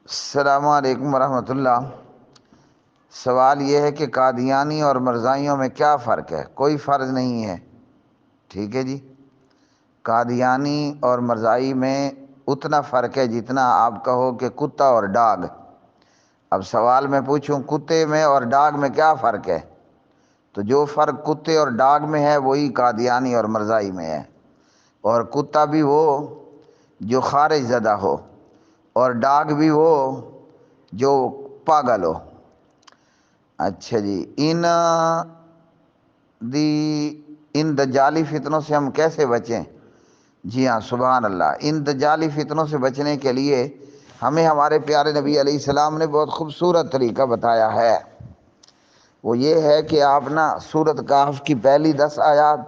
السلام علیکم ورحمۃ اللہ۔ سوال یہ ہے کہ قادیانی اور مرزائیوں میں کیا فرق ہے؟ کوئی فرق نہیں ہے، ٹھیک ہے جی۔ قادیانی اور مرزائی میں اتنا فرق ہے جتنا آپ کہو کہ کتا اور ڈاگ۔ اب سوال میں پوچھوں کتے میں اور ڈاگ میں کیا فرق ہے، تو جو فرق کتے اور ڈاگ میں ہے وہی قادیانی اور مرزائی میں ہے۔ اور کتا بھی وہ جو خارج زدہ ہو، اور ڈاگ بھی وہ جو پاگل ہو۔ اچھا جی، ان دجالی فتنوں سے ہم کیسے بچیں؟ جی ہاں، سبحان اللہ۔ ان دجالی فتنوں سے بچنے کے لیے ہمیں ہمارے پیارے نبی علیہ السلام نے بہت خوبصورت طریقہ بتایا ہے۔ وہ یہ ہے کہ آپ نا سورۃ کہف کی پہلی 10 آیات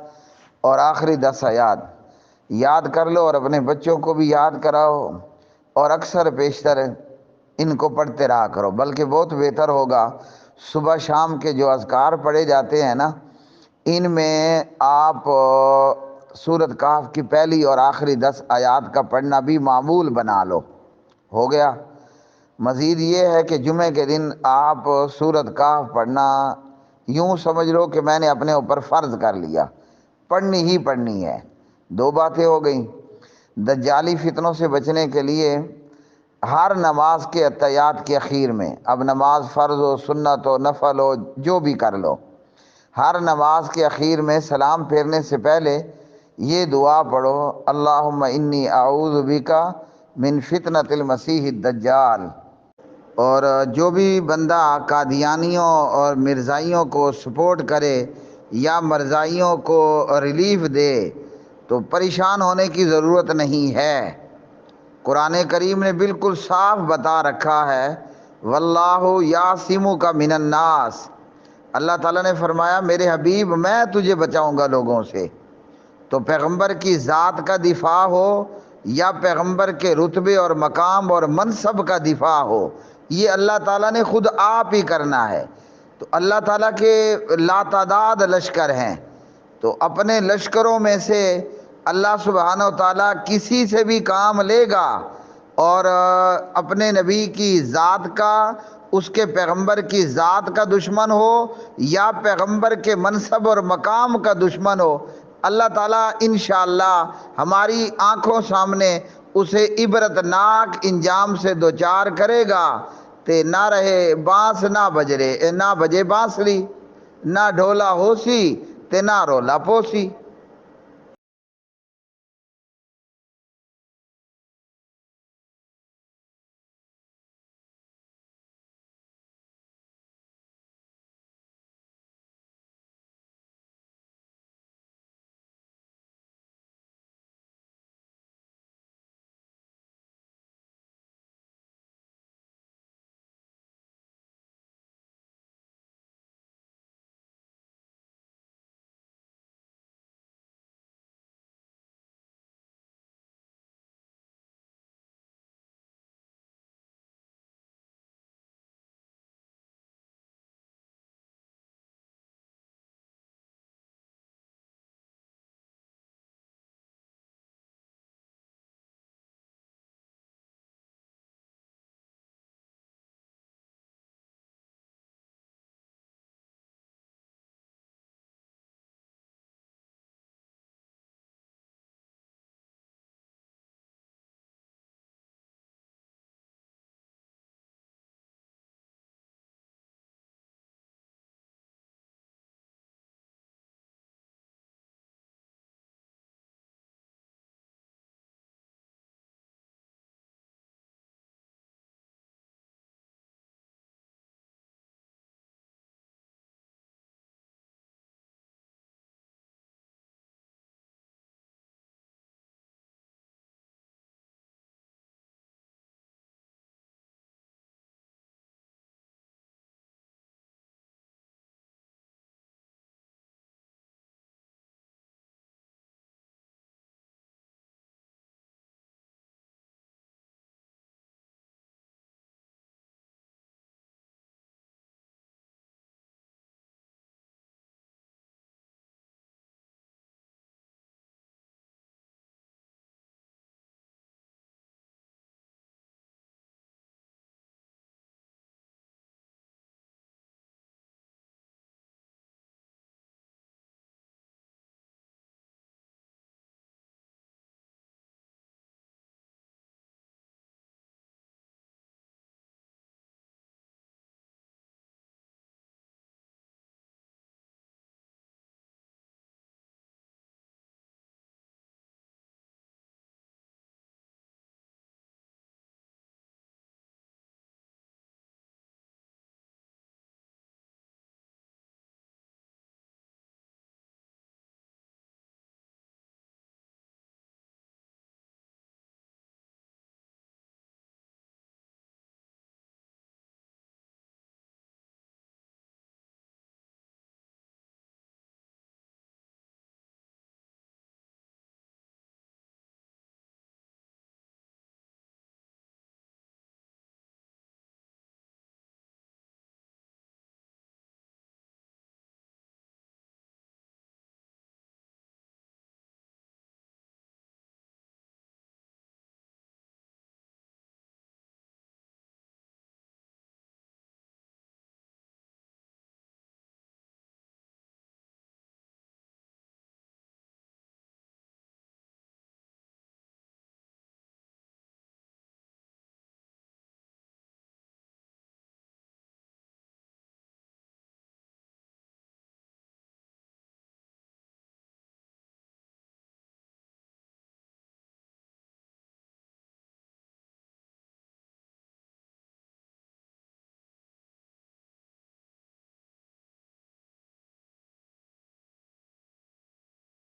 اور آخری 10 آیات یاد کر لو، اور اپنے بچوں کو بھی یاد کراؤ، اور اکثر بیشتر ان کو پڑھتے رہا کرو۔ بلکہ بہت بہتر ہوگا صبح شام کے جو اذکار پڑھے جاتے ہیں نا، ان میں آپ سورۃ کہف کی پہلی اور آخری 10 آیات کا پڑھنا بھی معمول بنا لو، ہو گیا۔ مزید یہ ہے کہ جمعے کے دن آپ سورۃ کہف پڑھنا یوں سمجھ لو کہ میں نے اپنے اوپر فرض کر لیا، پڑھنی ہی پڑھنی ہے۔ 2 باتیں ہو گئیں۔ دجالی فتنوں سے بچنے کے لیے ہر نماز کے اتحیات کے اخیر میں، اب نماز فرض ہو، سنت ہو، نفل ہو، جو بھی کر لو، ہر نماز کے اخیر میں سلام پھیرنے سے پہلے یہ دعا پڑھو، اللہم انی اعوذ بک من فتنۃ المسیح الدجال۔ اور جو بھی بندہ قادیانیوں اور مرزائیوں کو سپورٹ کرے یا مرزائیوں کو ریلیف دے تو پریشان ہونے کی ضرورت نہیں ہے۔ قرآن کریم نے بالکل صاف بتا رکھا ہے، واللہ یعصمک من الناس۔ اللہ تعالیٰ نے فرمایا میرے حبیب میں تجھے بچاؤں گا لوگوں سے۔ تو پیغمبر کی ذات کا دفاع ہو یا پیغمبر کے رتبے اور مقام اور منصب کا دفاع ہو، یہ اللہ تعالیٰ نے خود آپ ہی کرنا ہے۔ تو اللہ تعالیٰ کے لاتعداد لشکر ہیں، تو اپنے لشکروں میں سے اللہ سبحانہ و تعالیٰ کسی سے بھی کام لے گا، اور اپنے نبی کی ذات کا، اس کے پیغمبر کی ذات کا دشمن ہو یا پیغمبر کے منصب اور مقام کا دشمن ہو، اللہ تعالیٰ انشاءاللہ ہماری آنکھوں سامنے اسے عبرتناک انجام سے دوچار کرے گا۔ تے نہ رہے بانس نہ بجے بانسری، نہ ڈھولا ہوسی تے نہ رولا پوسی۔